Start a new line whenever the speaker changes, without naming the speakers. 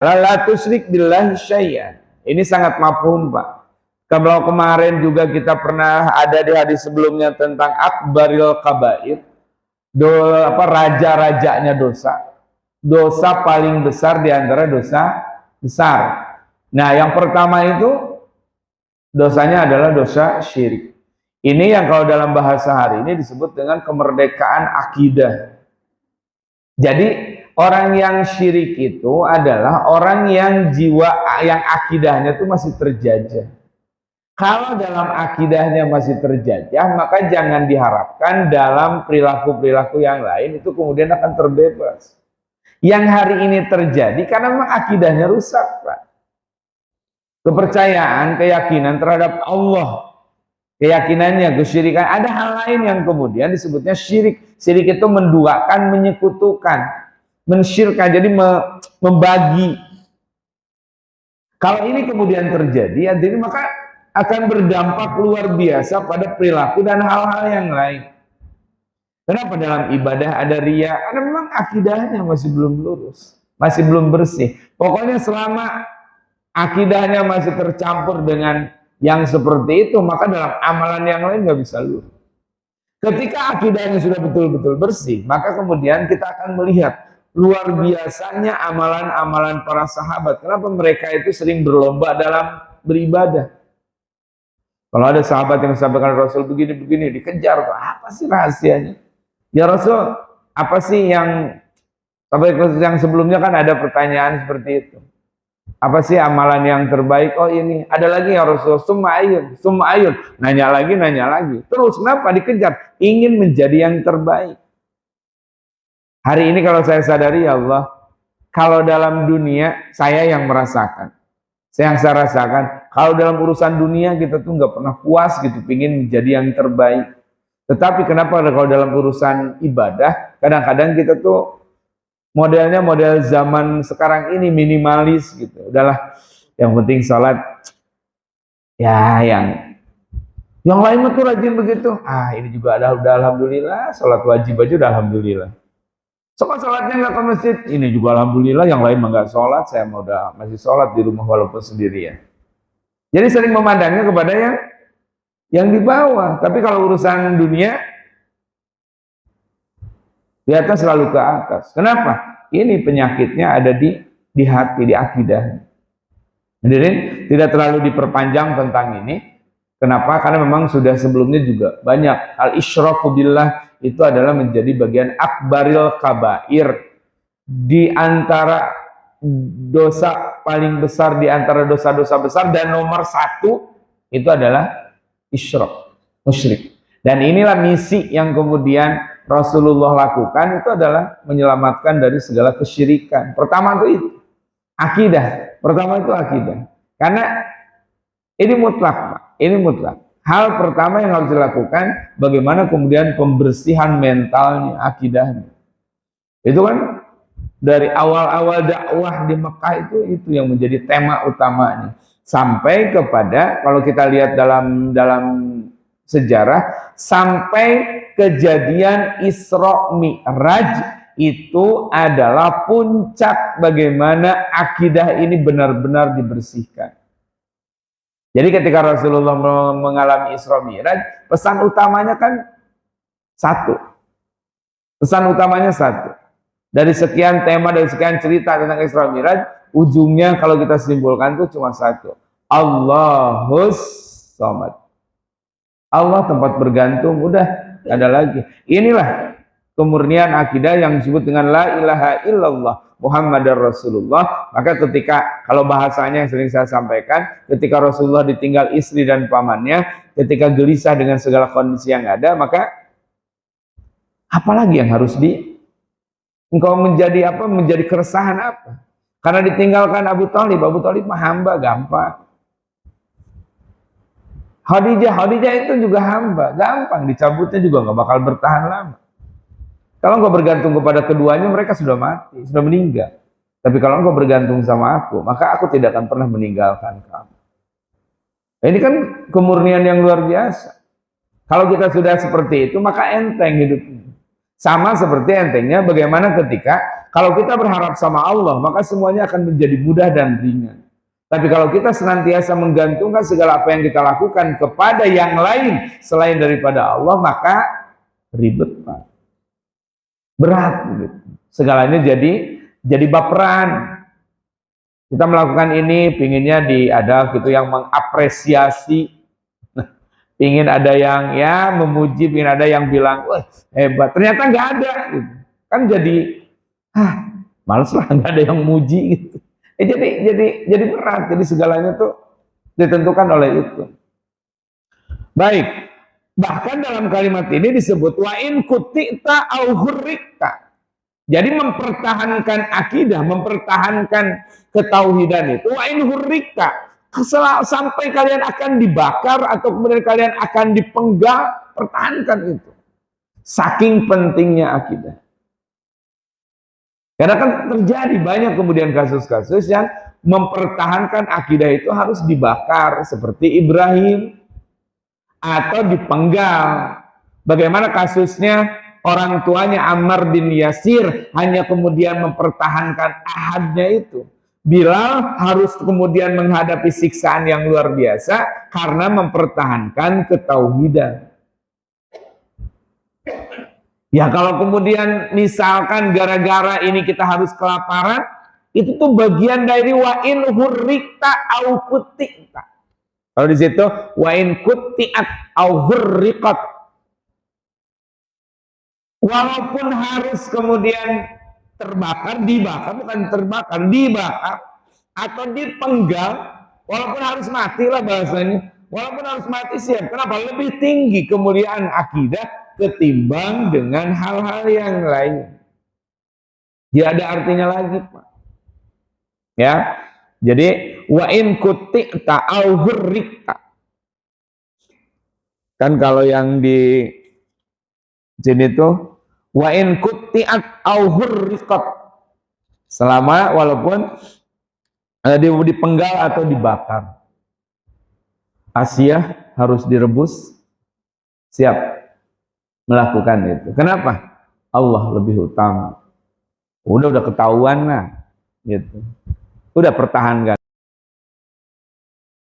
La tusyrik billahi syai'an. Ini sangat mafhum, Pak. Kalau kemarin juga kita pernah ada di hadis sebelumnya tentang akbaril kabair, raja-rajanya dosa. Dosa paling besar di antara dosa besar. Nah, yang pertama itu dosanya adalah dosa syirik. Ini yang kalau dalam bahasa hari ini disebut dengan kemerdekaan akidah. Jadi orang yang syirik itu adalah orang yang jiwa, yang akidahnya itu masih terjajah. Kalau dalam akidahnya masih terjajah, maka jangan diharapkan dalam perilaku-perilaku yang lain itu kemudian akan terbebas. Yang hari ini terjadi karena memang akidahnya rusak, Pak. Kepercayaan, keyakinan terhadap Allah, keyakinannya, kesyirikan, ada hal lain yang kemudian disebutnya syirik. Syirik itu menduakan, menyekutukan, mensyirkan, jadi membagi. Kalau ini kemudian terjadi, jadi maka akan berdampak luar biasa pada perilaku dan hal-hal yang lain. Kenapa dalam ibadah ada riya? Karena memang akidahnya masih belum lurus, masih belum bersih. Pokoknya selama akidahnya masih tercampur dengan yang seperti itu, maka dalam amalan yang lain nggak bisa lurus. Ketika akidahnya sudah betul-betul bersih, maka kemudian kita akan melihat luar biasanya amalan-amalan para sahabat. Kenapa mereka itu sering berlomba dalam beribadah? Kalau ada sahabat yang sampaikan Rasul begini-begini, dikejar, apa sih rahasianya? Ya Rasul, apa sih yang sampai yang sebelumnya kan ada pertanyaan seperti itu. Apa sih amalan yang terbaik? Oh ini, ada lagi ya Rasul, summa ayun. Nanya lagi. Terus kenapa dikejar? Ingin menjadi yang terbaik. Hari ini kalau saya sadari ya Allah, kalau dalam dunia saya yang merasakan. Yang saya rasakan, kalau dalam urusan dunia kita tuh nggak pernah puas gitu, pingin menjadi yang terbaik. Tetapi kenapa kalau dalam urusan ibadah, kadang-kadang kita tuh modelnya model zaman sekarang ini minimalis gitu. Udahlah, yang penting sholat, ya yang lain tuh rajin begitu. Ini juga ada, udah alhamdulillah, sholat wajib aja udah alhamdulillah. Sholatnya nggak ke masjid, ini juga alhamdulillah, yang lain mah nggak sholat, saya mau udah masih sholat di rumah walaupun sendirian. Jadi sering memandangnya kepada yang di bawah, tapi kalau urusan dunia, di atas selalu ke atas. Kenapa? Ini penyakitnya ada di hati, di akidah. Jadi tidak terlalu diperpanjang tentang ini. Kenapa? Karena memang sudah sebelumnya juga banyak. Al-isyraku billah itu adalah menjadi bagian akbaril kabair, di antara dosa paling besar, di antara dosa-dosa besar, dan nomor satu itu adalah isyrak, musyrik. Dan inilah misi yang kemudian Rasulullah lakukan, itu adalah menyelamatkan dari segala kesyirikan. Pertama itu akidah. Pertama itu akidah. Karena ini mutlak, Pak. Ini mutlak. Hal pertama yang harus dilakukan, bagaimana kemudian pembersihan mentalnya, akidahnya. Itu kan dari awal-awal dakwah di Mekah itu yang menjadi tema utamanya. Sampai kepada, kalau kita lihat dalam sejarah, sampai kejadian Isra Mi'raj, itu adalah puncak bagaimana akidah ini benar-benar dibersihkan. Jadi ketika Rasulullah mengalami Isra Mi'raj, pesan utamanya kan satu. Pesan utamanya satu. Dari sekian tema, dari sekian cerita tentang Isra Mi'raj, ujungnya kalau kita simpulkan itu cuma satu. Allahus Samad. Allah tempat bergantung, udah gak ada lagi. Inilah kemurnian akidah yang disebut dengan la ilaha illallah Muhammadar Rasulullah. Maka ketika, kalau bahasanya yang sering saya sampaikan, ketika Rasulullah ditinggal istri dan pamannya, ketika gelisah dengan segala kondisi yang ada, maka apalagi yang harus engkau menjadi apa? Menjadi keresahan apa? Karena ditinggalkan Abu Thalib mah hamba, gampang. Khadijah itu juga hamba, gampang, dicabutnya juga nggak bakal bertahan lama. Kalau engkau bergantung kepada keduanya, mereka sudah mati, sudah meninggal. Tapi kalau engkau bergantung sama aku, maka aku tidak akan pernah meninggalkan kamu. Nah, ini kan kemurnian yang luar biasa. Kalau kita sudah seperti itu, maka enteng hidupnya. Sama seperti entengnya bagaimana ketika kalau kita berharap sama Allah, maka semuanya akan menjadi mudah dan ringan. Tapi kalau kita senantiasa menggantungkan segala apa yang kita lakukan kepada yang lain selain daripada Allah, maka ribet, Pak. Berat gitu. Segalanya jadi baperan. Kita melakukan ini pinginnya ada gitu yang mengapresiasi, pingin ada yang ya memuji, pingin ada yang bilang wah hebat, ternyata nggak ada gitu. Kan jadi males lah, nggak ada yang muji gitu. Jadi berat, jadi segalanya tuh ditentukan oleh itu. Baik, bahkan dalam kalimat ini disebut wa in kutita au hurrikta. Jadi mempertahankan akidah, mempertahankan ketauhidan itu wa in hurrikta, sampai kalian akan dibakar atau kemudian kalian akan dipenggal, pertahankan itu. Saking pentingnya akidah. Karena kan terjadi banyak kemudian kasus-kasus yang mempertahankan akidah itu harus dibakar seperti Ibrahim atau dipenggal. Bagaimana kasusnya orang tuanya Ammar bin Yasir hanya kemudian mempertahankan ahadnya itu. Bilal harus kemudian menghadapi siksaan yang luar biasa karena mempertahankan ketauhidan. Ya kalau kemudian misalkan gara-gara ini kita harus kelaparan, itu tuh bagian dari wa in hurrikta au kutita. Kalau di situ wa in kutiat au hurriqat. Walaupun harus kemudian dibakar atau dipenggal, walaupun harus mati lah bahasanya, walaupun harus mati siap. Kenapa? Lebih tinggi kemuliaan akidah ketimbang dengan hal-hal yang lain. Tidak ada artinya lagi, Pak. Ya, jadi wa in kuti'ta au hurrikta. Kan kalau yang di sini tuh wa in kuti'at au hurriqat, selama walaupun dipenggal atau dibakar. Asia harus direbus, siap melakukan itu. Kenapa? Allah lebih utama. Udah ketahuan lah gitu. Udah pertahankan.